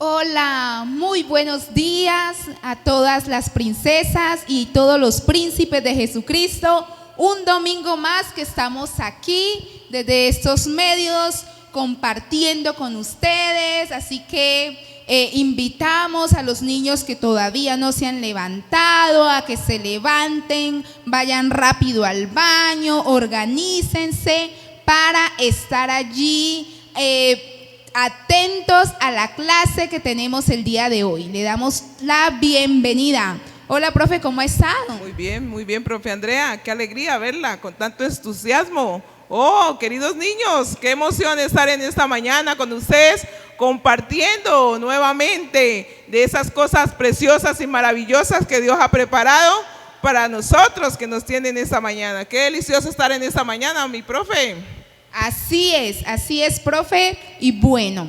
Hola, muy buenos días a todas las princesas y todos los príncipes de Jesucristo. Un domingo más que estamos aquí desde estos medios compartiendo con ustedes, así que invitamos a los niños que todavía no se han levantado a que se levanten, vayan rápido al baño, organícense para estar allí atentos a la clase que tenemos el día de hoy. Le damos la bienvenida. Hola, profe, ¿cómo ha estado? Muy bien, profe Andrea. Qué alegría verla con tanto entusiasmo. Oh, queridos niños, qué emoción estar en esta mañana con ustedes compartiendo nuevamente de esas cosas preciosas y maravillosas que Dios ha preparado para nosotros que nos tienen esta mañana. Qué delicioso estar en esta mañana, mi profe. Así es, profe. Y bueno,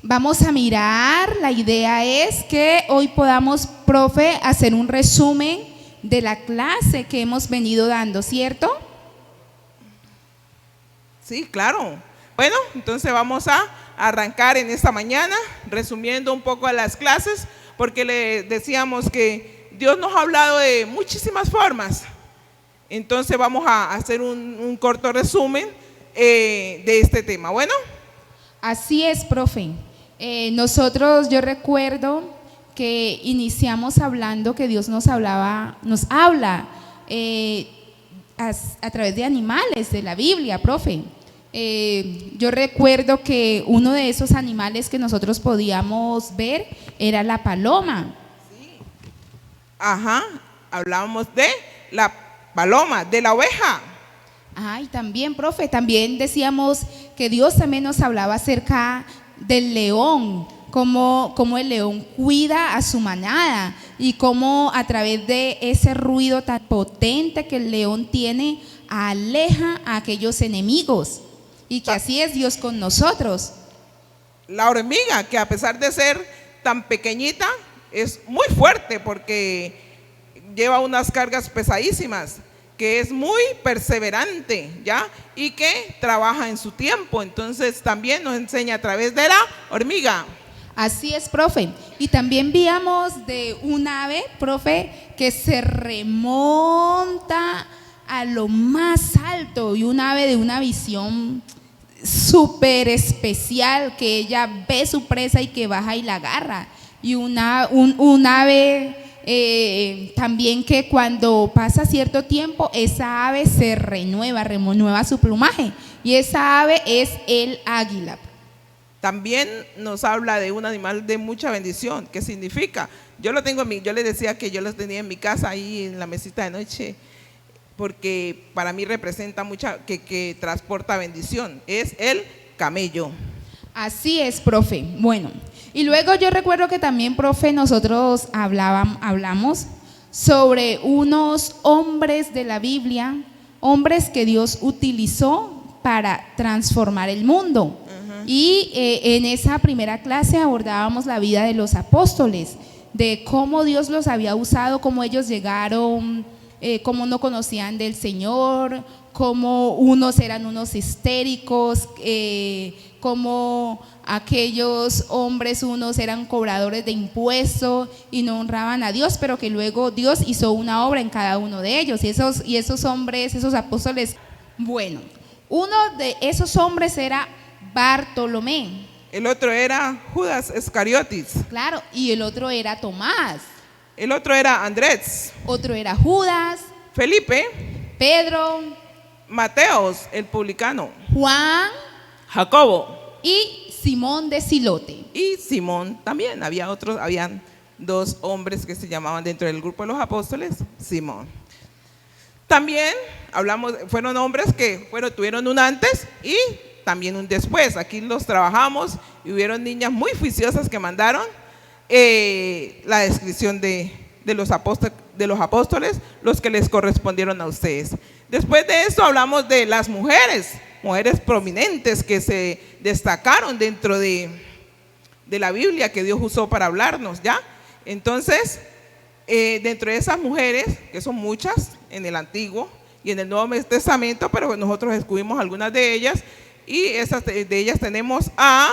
vamos a mirar, la idea es que hoy podamos, profe, hacer un resumen de la clase que hemos venido dando, ¿cierto? Sí, claro. Bueno, entonces vamos a arrancar en esta mañana resumiendo un poco las clases, porque le decíamos que Dios nos ha hablado de muchísimas formas. Entonces vamos a hacer un corto resumen de este tema. Bueno. Así es, profe. Nosotros, yo recuerdo que iniciamos hablando que Dios nos habla a través de animales de la Biblia, profe. Yo recuerdo que uno de esos animales que nosotros podíamos ver era la paloma. Sí. Ajá, hablábamos de la paloma, de la oveja. Ay, también, profe, también decíamos que Dios también nos hablaba acerca del león, cómo el león cuida a su manada y cómo a través de ese ruido tan potente que el león tiene, aleja a aquellos enemigos, y que así es Dios con nosotros. La hormiga, que a pesar de ser tan pequeñita, es muy fuerte porque lleva unas cargas pesadísimas, que es muy perseverante, ¿ya? Y que trabaja en su tiempo. Entonces también nos enseña a través de la hormiga. Así es, profe. Y también víamos de un ave, profe, que se remonta a lo más alto, y un ave de una visión súper especial, que ella ve su presa y que baja y la agarra. Y un ave también que cuando pasa cierto tiempo, esa ave se renueva su plumaje, y esa ave es el águila. También nos habla de un animal de mucha bendición. ¿Qué significa? Yo lo tengo yo les decía que yo los tenía en mi casa ahí en la mesita de noche, porque para mí representa mucha, que transporta bendición. Es el camello. Así es, profe. Bueno, y luego yo recuerdo que también, profe, nosotros hablamos sobre unos hombres de la Biblia, hombres que Dios utilizó para transformar el mundo. Y en esa primera clase abordábamos la vida de los apóstoles, de cómo Dios los había usado, cómo ellos llegaron, cómo no conocían del Señor, cómo unos eran unos histéricos, cómo aquellos hombres, unos eran cobradores de impuestos y no honraban a Dios, pero que luego Dios hizo una obra en cada uno de ellos. Y esos hombres, esos apóstoles, bueno, uno de esos hombres era Bartolomé. El otro era Judas Iscariotis. Claro, y el otro era Tomás. El otro era Andrés. Otro era Judas. Felipe. Pedro. Mateos, el publicano. Juan. Jacobo. Y Simón de Silote. Y Simón también. Habían dos hombres que se llamaban dentro del grupo de los apóstoles Simón. También fueron hombres que tuvieron un antes y también un después. Aquí los trabajamos y hubieron niñas muy juiciosas que mandaron la descripción de los apóstoles, los que les correspondieron a ustedes. Después de eso hablamos de las mujeres prominentes que se destacaron dentro de la Biblia, que Dios usó para hablarnos, ¿ya? Entonces, dentro de esas mujeres, que son muchas en el Antiguo y en el Nuevo Testamento, pero nosotros escogimos algunas de ellas, y de ellas tenemos a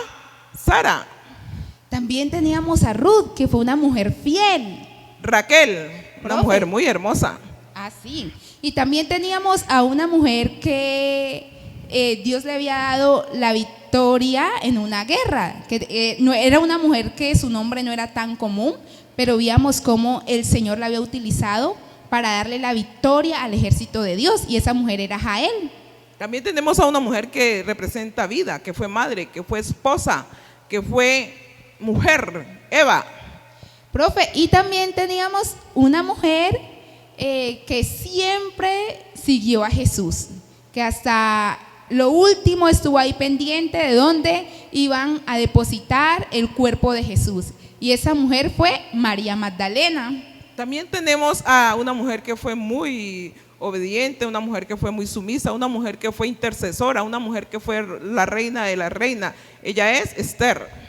Sara, También teníamos a Ruth, que fue una mujer fiel. Raquel, una Profe. mujer muy hermosa. Así. Y también teníamos a una mujer que Dios le había dado la victoria en una guerra. Que no, era una mujer que su nombre no era tan común, pero veíamos cómo el Señor la había utilizado para darle la victoria al ejército de Dios. Y esa mujer era Jael. También tenemos a una mujer que representa vida, que fue madre, que fue esposa, que fue mujer, Eva. Profe, y también teníamos una mujer que siempre siguió a Jesús, que hasta lo último estuvo ahí pendiente de dónde iban a depositar el cuerpo de Jesús. Y esa mujer fue María Magdalena. También tenemos a una mujer que fue muy obediente, una mujer que fue muy sumisa, una mujer que fue intercesora, una mujer que fue la reina de la reina. Ella es Esther.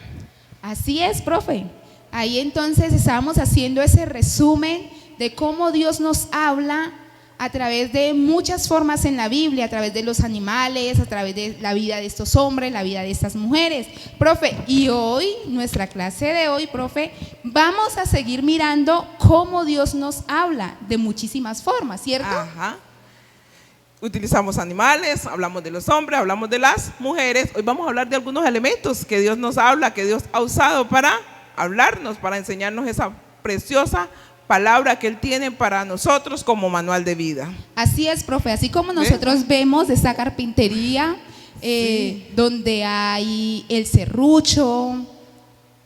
Así es, profe. Ahí entonces estábamos haciendo ese resumen de cómo Dios nos habla a través de muchas formas en la Biblia, a través de los animales, a través de la vida de estos hombres, la vida de estas mujeres. Profe, y hoy, nuestra clase de hoy, profe, vamos a seguir mirando cómo Dios nos habla de muchísimas formas, ¿cierto? Ajá. Utilizamos animales, hablamos de los hombres, hablamos de las mujeres. Hoy vamos a hablar de algunos elementos que Dios nos habla, que Dios ha usado para hablarnos, para enseñarnos esa preciosa palabra que Él tiene para nosotros como manual de vida. Así es, profe, así como nosotros vemos esa carpintería, Sí. donde hay el serrucho,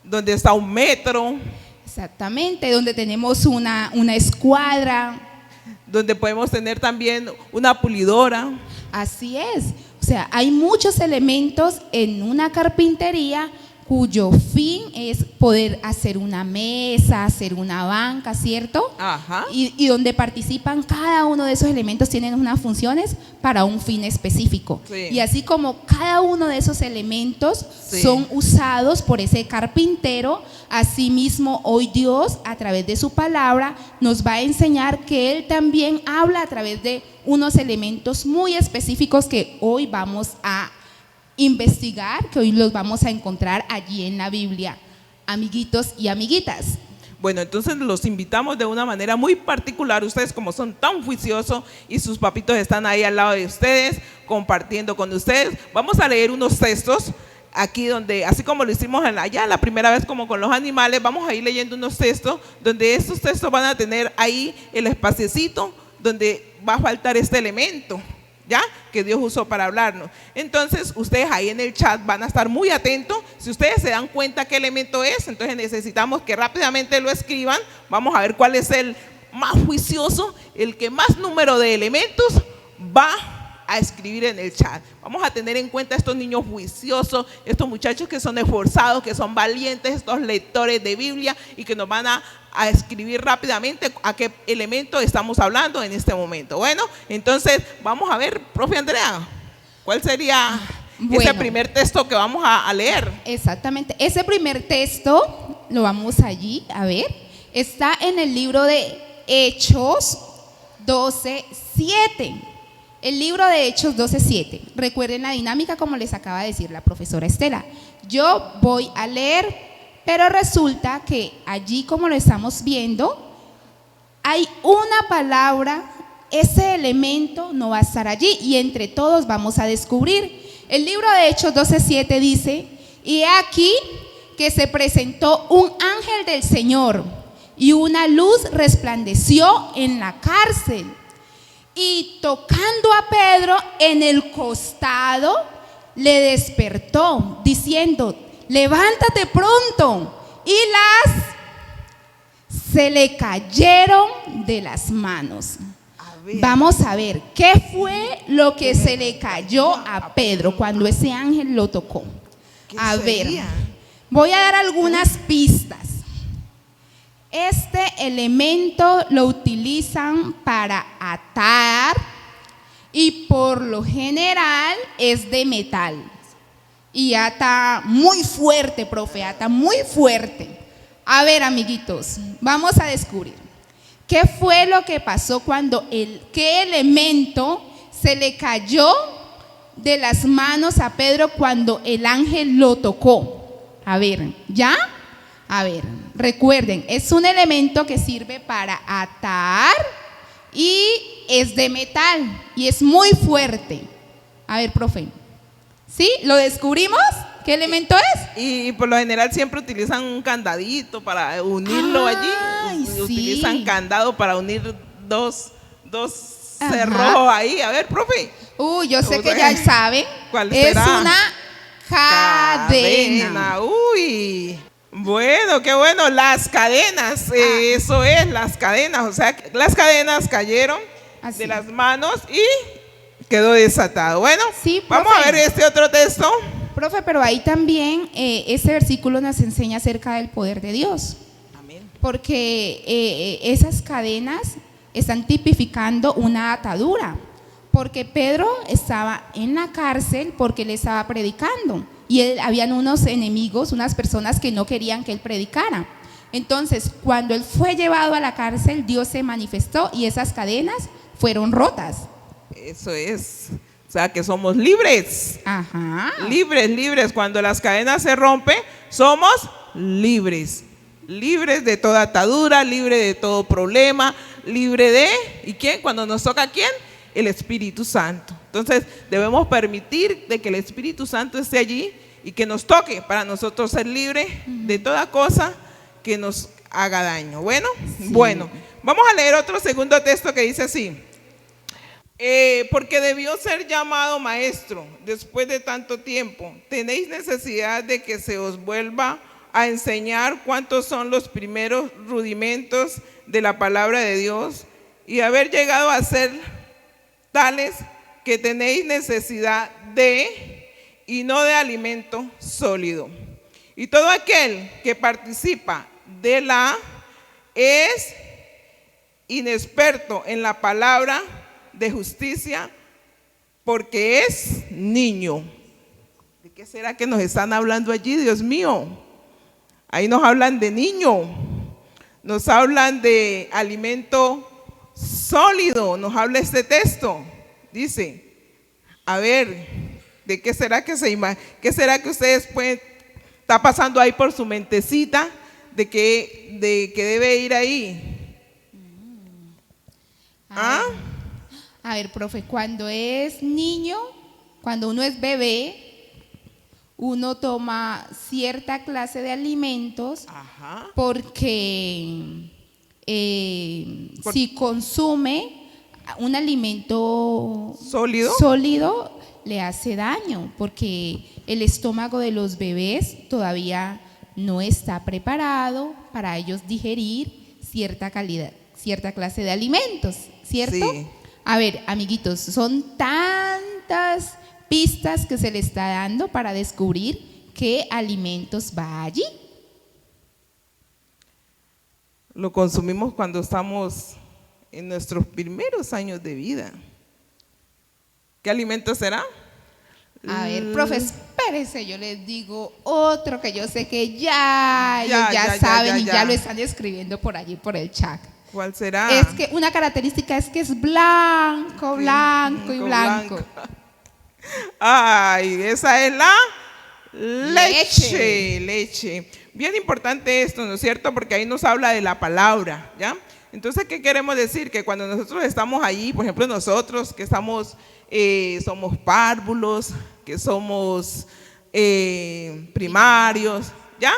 Donde está un metro, exactamente, donde tenemos una escuadra, donde podemos tener también una pulidora. así es. O sea, hay muchos elementos en una carpintería cuyo fin es poder hacer una mesa, hacer una banca, ¿cierto? Ajá. Y donde participan cada uno de esos elementos tienen unas funciones para un fin específico. Sí. Y así como cada uno de esos elementos Sí. son usados por ese carpintero, asimismo hoy Dios a través de su palabra nos va a enseñar que Él también habla a través de unos elementos muy específicos que hoy vamos a investigar, que hoy los vamos a encontrar allí en la Biblia, amiguitos y amiguitas. Bueno, entonces los invitamos de una manera muy particular. Ustedes, como son tan juiciosos y sus papitos están ahí al lado de ustedes, compartiendo con ustedes, vamos a leer unos textos aquí donde, así como lo hicimos allá la primera vez como con los animales, vamos a ir leyendo unos textos donde estos textos van a tener ahí el espaciecito donde va a faltar este elemento, ¿ya? Que Dios usó para hablarnos. Entonces, ustedes ahí en el chat van a estar muy atentos. Si ustedes se dan cuenta qué elemento es, entonces necesitamos que rápidamente lo escriban. Vamos a ver cuál es el más juicioso, el que más número de elementos va a escribir en el chat. Vamos a tener en cuenta estos niños juiciosos, estos muchachos que son esforzados, que son valientes, estos lectores de Biblia y que nos van a escribir rápidamente a qué elemento estamos hablando en este momento. Bueno, entonces vamos a ver, profe Andrea, ¿cuál sería ese primer texto que vamos a leer? Exactamente, ese primer texto lo vamos allí a ver, está en el libro de Hechos 12:7. El libro de Hechos 12:7. Recuerden la dinámica como les acaba de decir la profesora Estela. Yo voy a leer, pero resulta que allí, como lo estamos viendo, hay una palabra, ese elemento no va a estar allí y entre todos vamos a descubrir. El libro de Hechos 12:7 dice: y he aquí que se presentó un ángel del Señor y una luz resplandeció en la cárcel. Y tocando a Pedro en el costado, le despertó, diciendo: levántate pronto. Y se le cayeron de las manos. Vamos a ver, ¿qué fue lo que se le cayó a Pedro cuando ese ángel lo tocó? A ver, voy a dar algunas pistas. Este elemento lo utilizan para atar y por lo general es de metal. Y ata muy fuerte, profe, ata muy fuerte. A ver, amiguitos, vamos a descubrir. ¿Qué fue lo que pasó cuando qué elemento se le cayó de las manos a Pedro cuando el ángel lo tocó? A ver, ¿ya? A ver, recuerden, es un elemento que sirve para atar y es de metal y es muy fuerte. A ver, profe. ¿Sí? ¿Lo descubrimos? ¿Qué elemento es? Y por lo general siempre utilizan un candadito para unirlo Ay, allí. sí. Utilizan candado para unir dos Ajá. cerrojos ahí. A ver, profe. Yo sé O que sea, ya saben. ¿cuál Es será? una cadena. Uy. Bueno, qué bueno. Las cadenas. Eso es, las cadenas. O sea, las cadenas cayeron Así. de las manos y quedó desatado. Bueno, Sí, vamos a profe. ver este otro texto. Profe, pero ahí también ese versículo nos enseña acerca del poder de Dios. Amén. Porque esas cadenas están tipificando una atadura. Porque Pedro estaba en la cárcel porque él estaba predicando. Y habían unos enemigos, unas personas que no querían que él predicara. Entonces, cuando él fue llevado a la cárcel, Dios se manifestó y esas cadenas fueron rotas. Eso es. O sea, que somos libres. Ajá. Libres. Cuando las cadenas se rompen, somos libres. Libres de toda atadura, libres de todo problema, libre de... ¿Y quién? Cuando nos toca, ¿quién? El Espíritu Santo. Entonces, debemos permitir de que el Espíritu Santo esté allí y que nos toque para nosotros ser libres de toda cosa que nos haga daño. Bueno, vamos a leer otro segundo texto que dice así. Porque debió ser llamado maestro después de tanto tiempo. Tenéis necesidad de que se os vuelva a enseñar cuántos son los primeros rudimentos de la palabra de Dios y haber llegado a ser tales que tenéis necesidad de y no de alimento sólido. Y todo aquel que participa de la es inexperto en la palabra de justicia porque es niño. ¿De qué será que nos están hablando allí, Dios mío? Ahí nos hablan de niño, nos hablan de alimento sólido, nos habla este texto. Dice, a ver, ¿de qué será que qué será que ustedes pueden estar pasando ahí por su mentecita de que debe ir ahí? ¿Ah? A ver, profe, cuando es niño, cuando uno es bebé, uno toma cierta clase de alimentos. Ajá. Porque si consume un alimento sólido, le hace daño, porque el estómago de los bebés todavía no está preparado para ellos digerir cierta clase de alimentos, ¿cierto? Sí. A ver, amiguitos, son tantas pistas que se le está dando para descubrir qué alimentos va allí. Lo consumimos cuando estamos en nuestros primeros años de vida. ¿Qué alimento será? A ver, profe, espérese, yo les digo otro que yo sé que ya saben y ya lo están escribiendo por allí, por el chat. ¿Cuál será? Es que una característica es que es blanco, Sí, blanco y blanco. Ay, esa es la leche. Bien importante esto, ¿no es cierto? Porque ahí nos habla de la palabra, ¿ya? Entonces, ¿qué queremos decir? Que cuando nosotros estamos allí, por ejemplo, nosotros que estamos, somos párvulos, que somos primarios, ¿ya?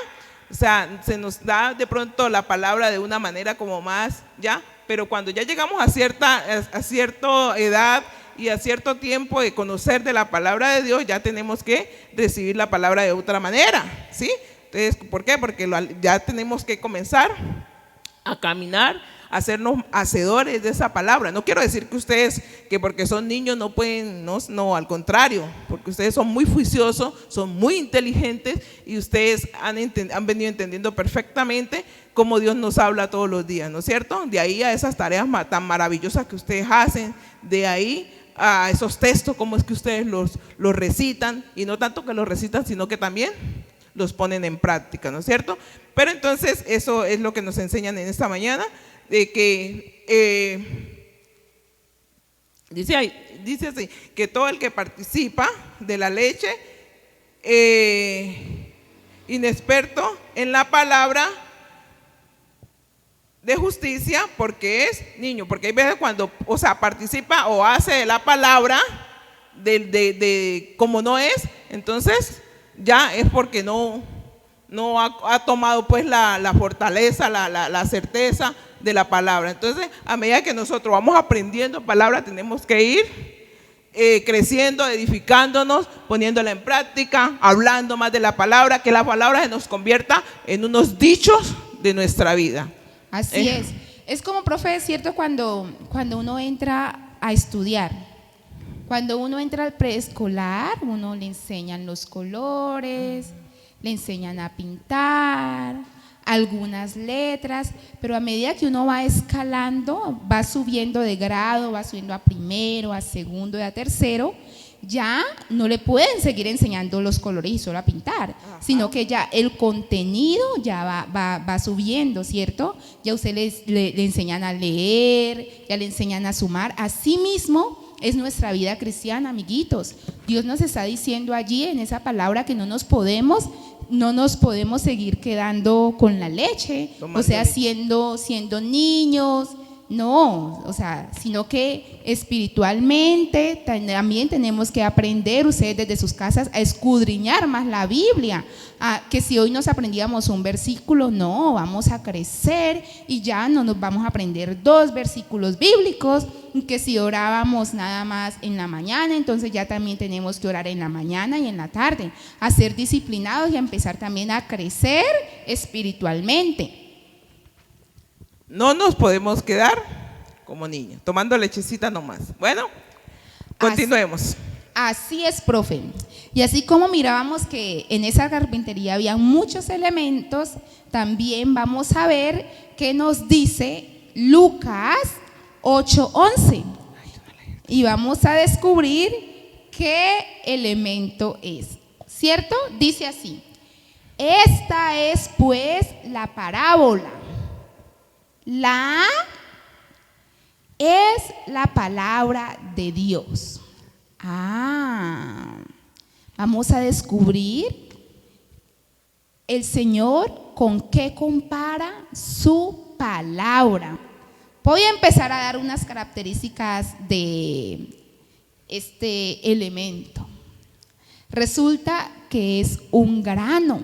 O sea, se nos da de pronto la palabra de una manera como más, ¿ya? Pero cuando ya llegamos a cierta edad y a cierto tiempo de conocer de la palabra de Dios, ya tenemos que recibir la palabra de otra manera, ¿sí? Entonces, ¿por qué? Porque ya tenemos que comenzar a caminar, a hacernos hacedores de esa palabra. No quiero decir que ustedes, que porque son niños no pueden, no, al contrario, porque ustedes son muy juiciosos, son muy inteligentes y ustedes han venido entendiendo perfectamente cómo Dios nos habla todos los días, ¿no es cierto? De ahí a esas tareas tan maravillosas que ustedes hacen, de ahí a esos textos, cómo es que ustedes los recitan, y no tanto que los recitan, sino que también los ponen en práctica, ¿no es cierto? Pero entonces eso es lo que nos enseñan en esta mañana, de que dice así, que todo el que participa de la leche y inexperto en la palabra de justicia porque es niño, porque hay veces cuando, o sea, participa o hace de la palabra de como no es, entonces ya es porque no ha tomado pues la fortaleza, la certeza de la palabra. Entonces, a medida que nosotros vamos aprendiendo palabra, tenemos que ir creciendo, edificándonos, poniéndola en práctica, hablando más de la palabra, que la palabra se nos convierta en unos dichos de nuestra vida. Así es. Es como, profe, es cierto cuando uno entra a estudiar. Cuando uno entra al preescolar, uno le enseñan los colores, le enseñan a pintar, algunas letras, pero a medida que uno va escalando, va subiendo de grado, va subiendo a primero, a segundo y a tercero, ya no le pueden seguir enseñando los colores y solo a pintar, sino que ya el contenido ya va subiendo, ¿cierto? Ya usted le enseñan a leer, ya le enseñan a sumar. Así mismo es nuestra vida cristiana, amiguitos. Dios nos está diciendo allí en esa palabra que no nos podemos seguir quedando con la leche, o sea, siendo niños. No, o sea, sino que espiritualmente también tenemos que aprender, ustedes desde sus casas, a escudriñar más la Biblia. Que si hoy nos aprendíamos un versículo, no, vamos a crecer y ya no nos vamos a aprender 2 versículos bíblicos, que si orábamos nada más en la mañana, entonces ya también tenemos que orar en la mañana y en la tarde, a ser disciplinados y a empezar también a crecer espiritualmente. No nos podemos quedar como niños, tomando lechecita nomás. Bueno, continuemos. Así es, profe. Y así como mirábamos que en esa carpintería había muchos elementos, también vamos a ver qué nos dice Lucas 8:11. Y vamos a descubrir qué elemento es, ¿cierto? Dice así: esta es pues la parábola. La es la palabra de Dios. Vamos a descubrir el Señor con qué compara su palabra. Voy a empezar a dar unas características de este elemento. Resulta que es un grano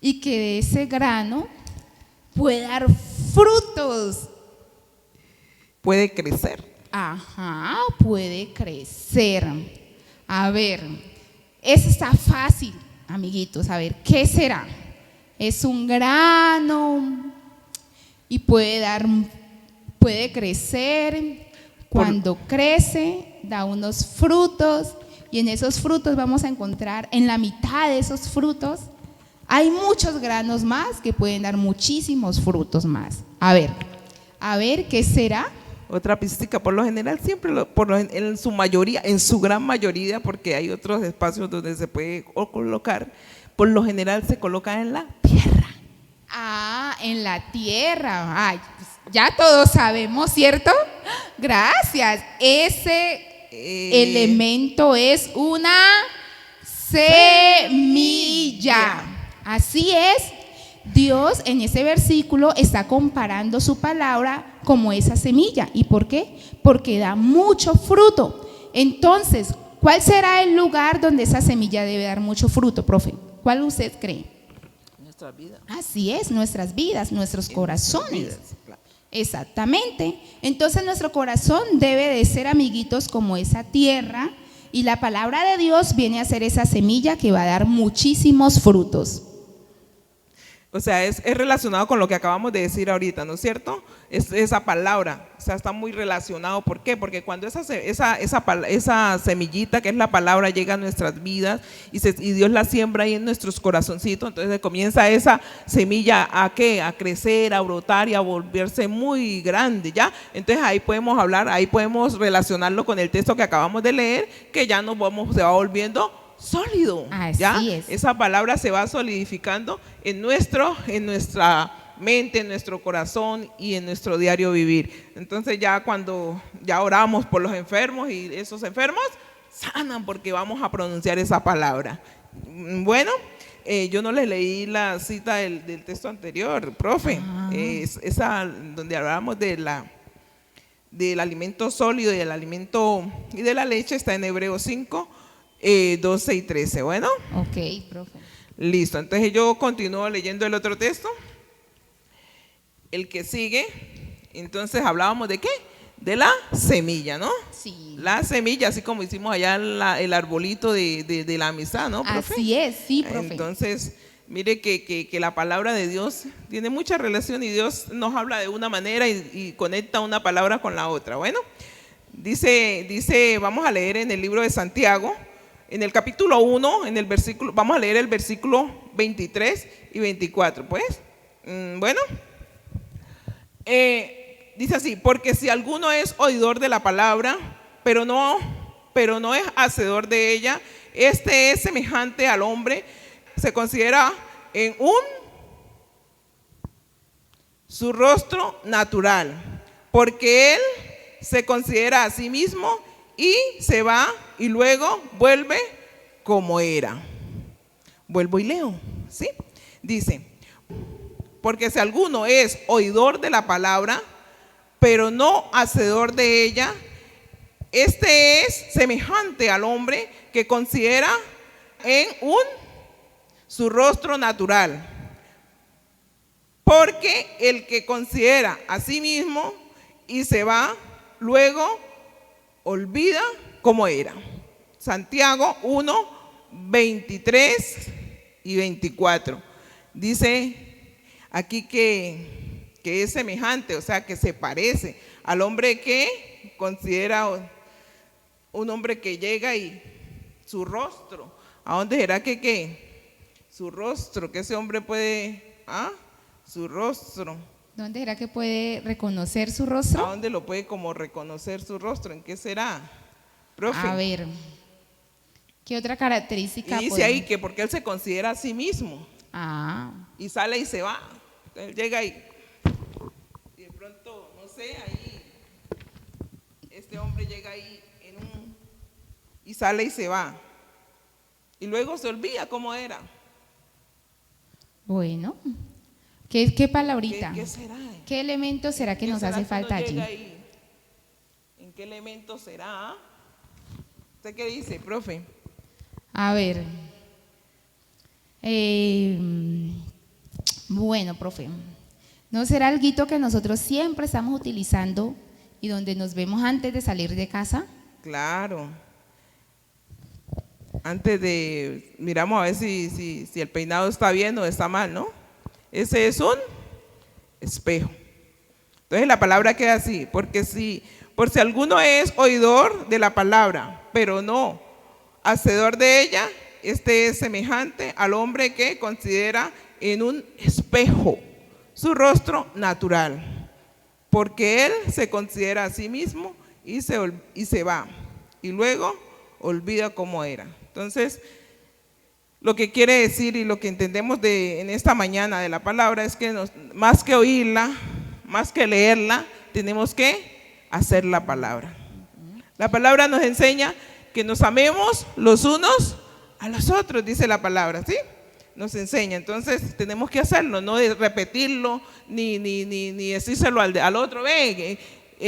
y que de ese grano puede dar frutos. Puede crecer. Puede crecer. A ver, eso está fácil, amiguitos. A ver, ¿qué será? Es un grano y puede crecer. Cuando crece, da unos frutos y en esos frutos vamos a encontrar, en la mitad de esos frutos, hay muchos granos más que pueden dar muchísimos frutos más. A ver, ¿qué será? Otra pista, por lo general, siempre, en su gran mayoría, porque hay otros espacios donde se puede colocar, por lo general se coloca en la tierra. En la tierra. Pues ya todos sabemos, ¿cierto? Gracias. Ese elemento es una semilla. Así es, Dios en ese versículo está comparando su palabra como esa semilla. ¿Y por qué? Porque da mucho fruto. Entonces, ¿cuál será el lugar donde esa semilla debe dar mucho fruto, profe? ¿Cuál usted cree? Nuestra vida. Así es, nuestras vidas, nuestros corazones. Claro. Exactamente. Entonces nuestro corazón debe de ser, amiguitos, como esa tierra, y la palabra de Dios viene a ser esa semilla que va a dar muchísimos frutos. O sea, es relacionado con lo que acabamos de decir ahorita, ¿no es cierto? Esa palabra, o sea, está muy relacionado. ¿Por qué? Porque cuando esa semillita que es la palabra llega a nuestras vidas y Dios la siembra ahí en nuestros corazoncitos, entonces comienza esa semilla ¿a qué? A crecer, a brotar y a volverse muy grande, ¿ya? Entonces ahí podemos hablar, ahí podemos relacionarlo con el texto que acabamos de leer, que ya se va volviendo sólido. ¿Ya? Así es. Esa palabra se va solidificando en nuestra mente, en nuestro corazón y en nuestro diario vivir. Entonces ya cuando ya oramos por los enfermos y esos enfermos sanan porque vamos a pronunciar esa palabra. Bueno, yo no les leí la cita del texto anterior, profe. Esa donde hablábamos del alimento sólido y del alimento y de la leche está en Hebreos 5, 12 y 13. Bueno. Ok, profe. Listo, entonces yo continúo leyendo el otro texto. El que sigue, entonces hablábamos de qué? De la semilla, ¿no? Sí. La semilla, así como hicimos allá el arbolito de la amistad, ¿no, profe? Así es, sí, profe. Entonces, mire que la palabra de Dios tiene mucha relación y Dios nos habla de una manera y conecta una palabra con la otra. Bueno, dice, vamos a leer en el libro de Santiago, en el capítulo 1, en el versículo, vamos a leer el versículo 23 y 24, pues. Bueno. Dice así: porque si alguno es oidor de la palabra, pero no es hacedor de ella, este es semejante al hombre, se considera en su rostro natural, porque él se considera a sí mismo y se va y luego vuelve como era. Vuelvo y leo, ¿sí? Dice: porque si alguno es oidor de la palabra, pero no hacedor de ella, este es semejante al hombre que considera en su rostro natural. Porque el que considera a sí mismo y se va, luego olvida cómo era. Santiago 1, 23 y 24. Dice aquí que es semejante, o sea, que se parece al hombre que considera un hombre que llega y su rostro, ¿a dónde será que su rostro, que ese hombre puede, su rostro? ¿Dónde será que puede reconocer su rostro? ¿A dónde lo puede como reconocer su rostro? ¿En qué será, profe? A ver, ¿qué otra característica? Y dice ahí que porque él se considera a sí mismo. Y sale y se va. Entonces llega y de pronto, no sé, ahí este hombre llega ahí y sale y se va. Y luego se olvida cómo era. Bueno, ¿qué palabrita? ¿Qué será? ¿Qué elemento será que nos hace falta allí? ¿En qué elemento será? ¿Usted qué dice, profe? A ver, bueno, profe, ¿no será algo que nosotros siempre estamos utilizando y donde nos vemos antes de salir de casa? Claro. Antes miramos a ver si el peinado está bien o está mal, ¿no? Ese es un espejo. Entonces la palabra queda así: porque por si alguno es oidor de la palabra, pero no hacedor de ella, este es semejante al hombre que considera en un espejo su rostro natural, porque él se considera a sí mismo y se va y luego olvida cómo era. Entonces, lo que quiere decir y lo que entendemos en esta mañana de la palabra es que más que oírla, más que leerla, tenemos que hacer la palabra. La palabra nos enseña que nos amemos los unos a los otros, dice la palabra, ¿sí? Nos enseña. Entonces tenemos que hacerlo, no de repetirlo ni decírselo al otro.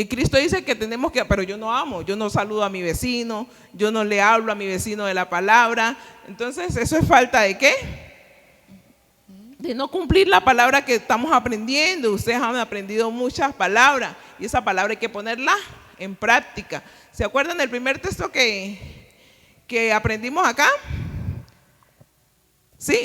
Cristo dice que tenemos que, pero yo no amo, yo no saludo a mi vecino, yo no le hablo a mi vecino de la palabra. Entonces eso es falta de ¿qué? De no cumplir la palabra que estamos aprendiendo. Ustedes han aprendido muchas palabras y esa palabra hay que ponerla en práctica. ¿Se acuerdan del primer texto que aprendimos acá? Sí,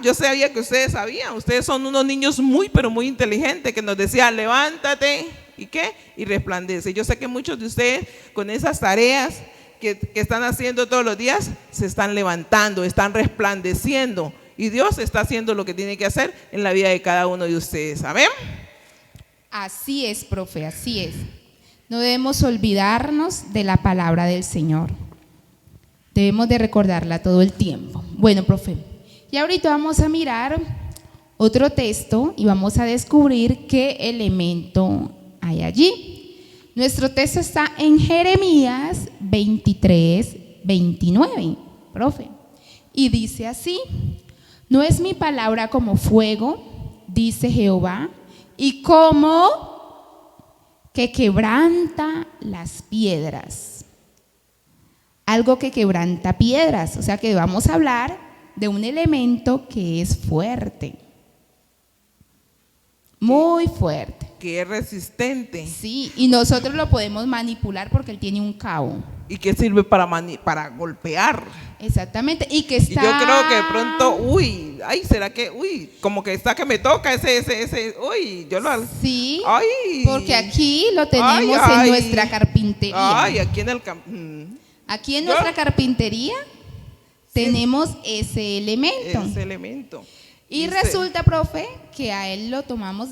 yo sabía que ustedes sabían. Ustedes son unos niños muy, pero muy inteligentes que nos decían: levántate, ¿y qué? Y resplandece. Yo sé que muchos de ustedes con esas tareas que están haciendo todos los días, se están levantando, están resplandeciendo. Y Dios está haciendo lo que tiene que hacer en la vida de cada uno de ustedes. ¿Amén? Así es, profe, así es. No debemos olvidarnos de la palabra del Señor. Debemos de recordarla todo el tiempo. Bueno, profe, y ahorita vamos a mirar otro texto y vamos a descubrir qué elemento hay allí. Nuestro texto está en Jeremías 23, 29, profe. Y dice así: ¿No es mi palabra como fuego, dice Jehová, y como que quebranta las piedras? Algo que quebranta piedras, o sea que vamos a hablar de un elemento que es fuerte, muy fuerte. Que es resistente. Sí, y nosotros lo podemos manipular porque él tiene un cabo. Y que sirve para golpear. Exactamente, y que Y está… yo creo que de pronto, ¿será que, como que está que me toca yo lo… Sí, Ay. porque aquí lo tenemos Ay. en nuestra carpintería. Ay, aquí en el Aquí en nuestra carpintería tenemos ese elemento. ese elemento. Y Dice- resulta, profe, que a él lo tomamos,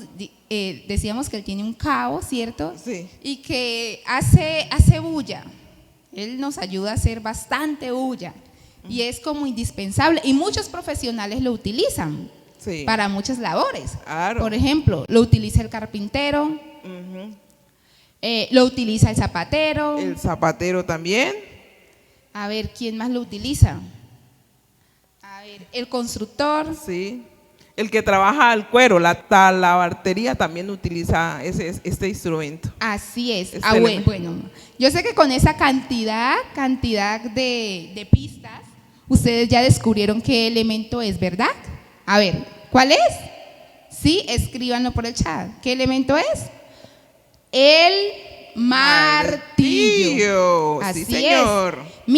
decíamos que él tiene un cabo, ¿cierto? Sí. Y que hace bulla. Él nos ayuda a hacer bastante bulla. Y es como indispensable. Y muchos profesionales lo utilizan Sí. para muchas labores. Claro. Por ejemplo, lo utiliza el carpintero, Ujú. lo utiliza el zapatero. El zapatero también. A ver, ¿quién más lo utiliza? A ver, el constructor. Sí. El que trabaja el cuero, la talabartería también utiliza este instrumento. Así es. Este elemento. Bueno, yo sé que con esa cantidad de pistas, ustedes ya descubrieron qué elemento es, ¿verdad? A ver, ¿cuál es? Sí, escríbanlo por el chat. ¿Qué elemento es? El martillo. Sí, señor. Es.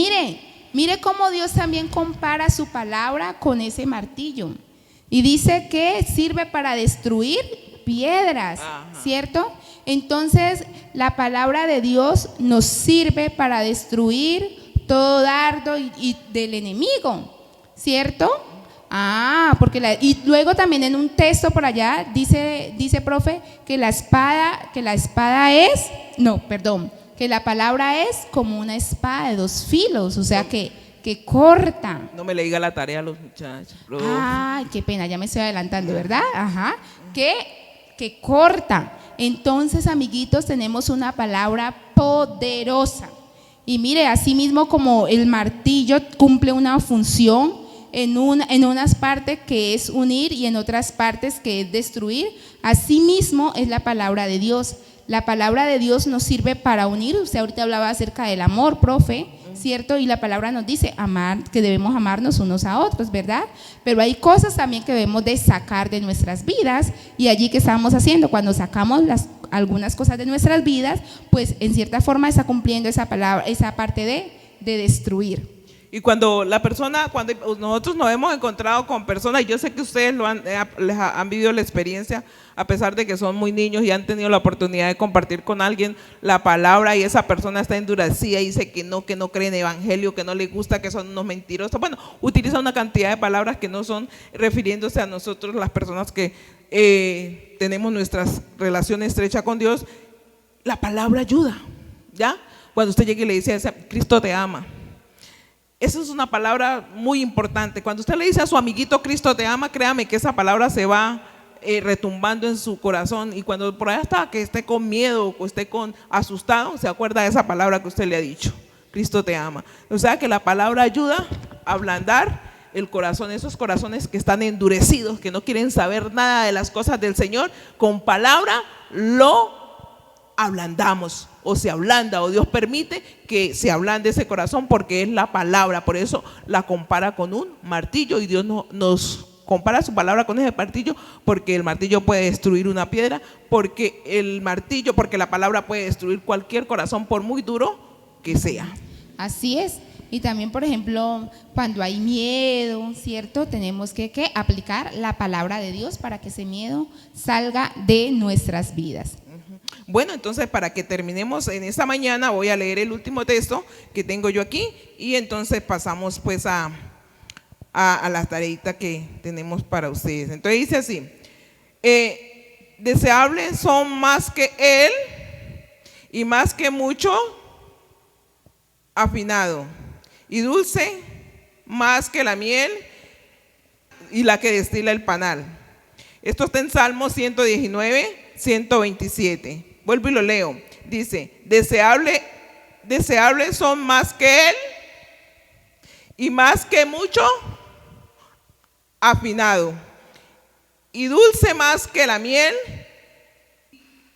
Mire cómo Dios también compara su palabra con ese martillo. Y dice que sirve para destruir piedras, Ajá. ¿cierto? Entonces, la palabra de Dios nos sirve para destruir todo dardo y del enemigo, ¿cierto? Porque y luego también en un texto por allá dice profe, que que la palabra es como una espada de dos filos, o sea que corta. No me le diga la tarea a los muchachos. Ay, qué pena, ya me estoy adelantando, ¿verdad? Ajá. Que corta. Entonces, amiguitos, tenemos una palabra poderosa. Y mire, así mismo como el martillo cumple una función en unas partes que es unir y en otras partes que es destruir, así mismo es la palabra de Dios. La palabra de Dios nos sirve para unir. Usted ahorita hablaba acerca del amor, profe, ¿cierto? Y la palabra nos dice que debemos amarnos unos a otros, ¿verdad? Pero hay cosas también que debemos de sacar de nuestras vidas, y allí que estamos haciendo, cuando sacamos algunas cosas de nuestras vidas, pues en cierta forma está cumpliendo esa palabra, esa parte de destruir. Y cuando nosotros nos hemos encontrado con personas, y yo sé que ustedes les han vivido la experiencia, a pesar de que son muy niños y han tenido la oportunidad de compartir con alguien la palabra, y esa persona está endurecida y dice que no cree en el evangelio, que no le gusta, que son unos mentirosos. Bueno, utiliza una cantidad de palabras que no son refiriéndose a nosotros, las personas que tenemos nuestras relaciones estrechas con Dios. La palabra ayuda, ¿ya? Cuando usted llega y le dice, Cristo te ama. Esa es una palabra muy importante. Cuando usted le dice a su amiguito Cristo te ama, créame que esa palabra se va retumbando en su corazón, y cuando por allá está, que esté con miedo o esté asustado, se acuerda de esa palabra que usted le ha dicho, Cristo te ama. O sea que la palabra ayuda a ablandar el corazón, esos corazones que están endurecidos, que no quieren saber nada de las cosas del Señor. Con palabra lo ablandamos, o se ablanda, o Dios permite que se ablande ese corazón, porque es la palabra. Por eso la compara con un martillo, y Dios nos compara su palabra con ese martillo, porque el martillo puede destruir una piedra, porque la palabra puede destruir cualquier corazón, por muy duro que sea. Así es. Y también, por ejemplo, cuando hay miedo, ¿cierto? Tenemos que aplicar la palabra de Dios para que ese miedo salga de nuestras vidas. Bueno, entonces, para que terminemos en esta mañana, voy a leer el último texto que tengo yo aquí, y entonces pasamos pues a la tareita que tenemos para ustedes. Entonces dice así: deseables son más que él, y más que mucho afinado, y dulce más que la miel y la que destila el panal. Esto está en Salmo 119, 127. Vuelvo y lo leo. Dice: deseables son más que él, y más que mucho afinado, y dulce más que la miel,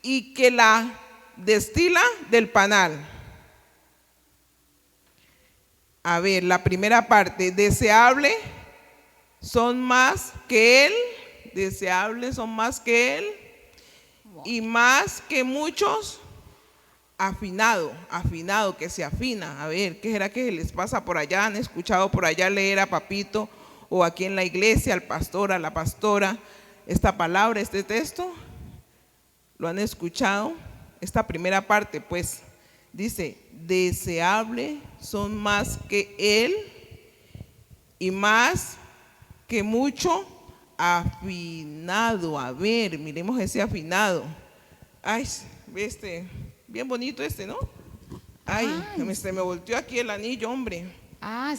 y que la destila del panal. A ver, la primera parte, deseable son más que él, deseables son más que él, y más que muchos, afinado, afinado, que se afina. A ver, ¿qué será que les pasa por allá? ¿Han escuchado por allá leer a Papito o aquí en la iglesia, al pastor, a la pastora, esta palabra, este texto? ¿Lo han escuchado? Esta primera parte, pues, dice, deseable son más que él y más que mucho afinado. A ver, miremos ese afinado. Ay, bien bonito ¿no? Ay, se me volteó aquí el anillo, hombre.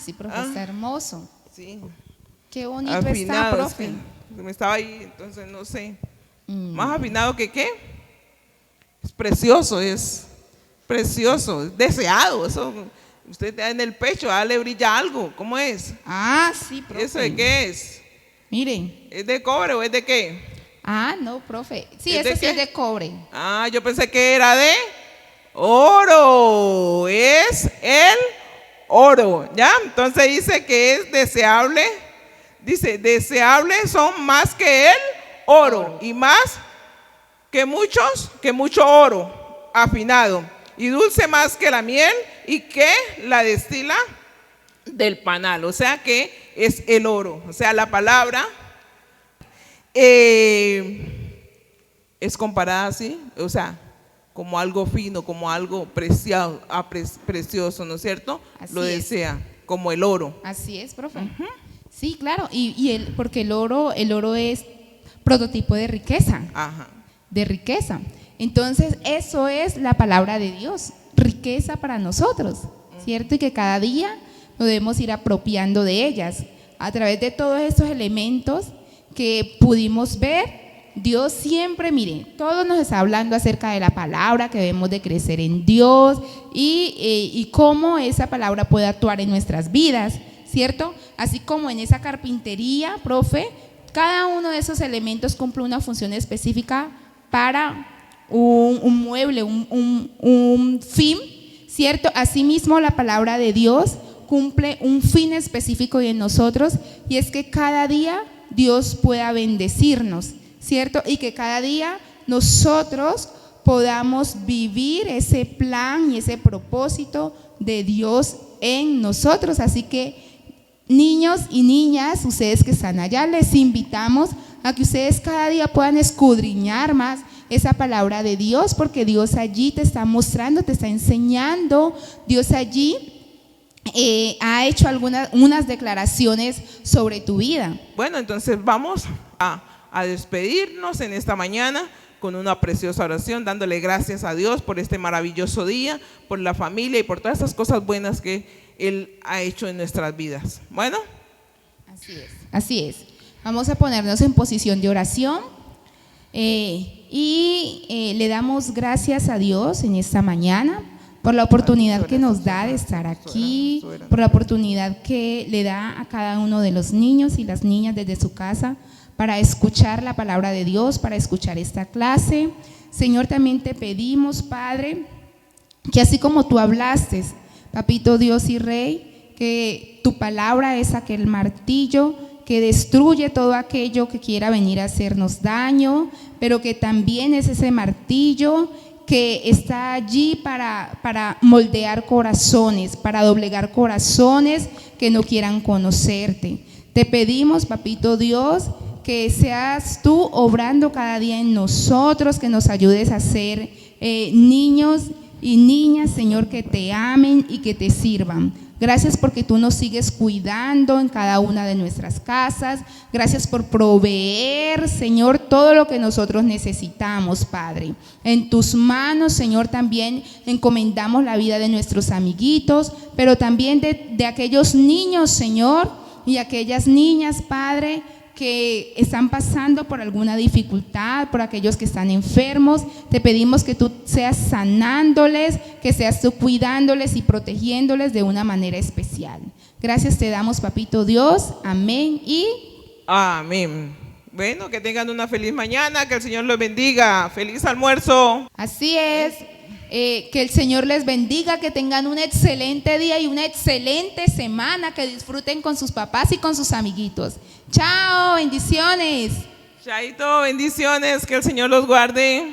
Sí, profe, está hermoso. Sí. Qué bonito afinado, está, profe. Sí, me estaba ahí, entonces no sé. Más afinado que qué. Es precioso, es deseado. Eso, usted está en el pecho, le brilla algo. ¿Cómo es? Sí, profe. ¿Eso de qué es? Miren. ¿Es de cobre o es de qué? No, profe. Sí, ese sí es de cobre. Yo pensé que era de oro. Es el oro, ¿ya? Entonces dice que es deseable. Dice, deseable son más que el oro. Y más que mucho oro afinado. Y dulce más que la miel y que la destila del panal. O sea que es el oro. O sea, la palabra es comparada así, o sea, como algo fino, como algo precioso, ¿no es cierto? Así lo desea, como el oro. Así es, profe. Sí, claro, porque el oro es prototipo de riqueza. De riqueza. Entonces, eso es la palabra de Dios, riqueza para nosotros, ¿cierto? Y que cada día nos debemos ir apropiando de ellas. A través de todos estos elementos que pudimos ver, Dios siempre, mire, todo nos está hablando acerca de la palabra, que debemos de crecer en Dios y cómo esa palabra puede actuar en nuestras vidas, ¿cierto? Así como en esa carpintería, profe, cada uno de esos elementos cumple una función específica para un mueble, un fin, ¿cierto? Asimismo, la palabra de Dios cumple un fin específico en nosotros, y es que cada día Dios pueda bendecirnos, ¿cierto? Y que cada día nosotros podamos vivir ese plan y ese propósito de Dios en nosotros. Así que, niños y niñas, ustedes que están allá, les invitamos a que ustedes cada día puedan escudriñar más esa palabra de Dios, porque Dios allí te está mostrando, te está enseñando. Dios allí ha hecho unas declaraciones sobre tu vida. Bueno, entonces vamos a despedirnos en esta mañana con una preciosa oración, dándole gracias a Dios por este maravilloso día, por la familia y por todas esas cosas buenas que Él ha hecho en nuestras vidas. Bueno. Así es. Vamos a ponernos en posición de oración y le damos gracias a Dios en esta mañana por la oportunidad que nos da de estar aquí, por la oportunidad que le da a cada uno de los niños y las niñas desde su casa para escuchar la palabra de Dios, para escuchar esta clase. Señor, también te pedimos, Padre, que así como tú hablaste, Papito Dios y Rey, que tu palabra es aquel martillo que destruye todo aquello que quiera venir a hacernos daño, pero que también es ese martillo que está allí para moldear corazones, para doblegar corazones que no quieran conocerte. Te pedimos, Papito Dios, que seas tú obrando cada día en nosotros, que nos ayudes a ser niños y niñas, Señor, que te amen y que te sirvan. Gracias porque tú nos sigues cuidando en cada una de nuestras casas. Gracias por proveer, Señor, todo lo que nosotros necesitamos, Padre. En tus manos, Señor, también encomendamos la vida de nuestros amiguitos, pero también de aquellos niños, Señor, y aquellas niñas, Padre, que están pasando por alguna dificultad, por aquellos que están enfermos. Te pedimos que tú seas sanándoles, que seas tú cuidándoles y protegiéndoles de una manera especial. Gracias te damos, Papito Dios. Amén y Amén. Bueno, que tengan una feliz mañana, que el Señor los bendiga. Feliz almuerzo. Así es. Que el Señor les bendiga, que tengan un excelente día y una excelente semana, que disfruten con sus papás y con sus amiguitos. Chao, bendiciones. Chaito, bendiciones, que el Señor los guarde.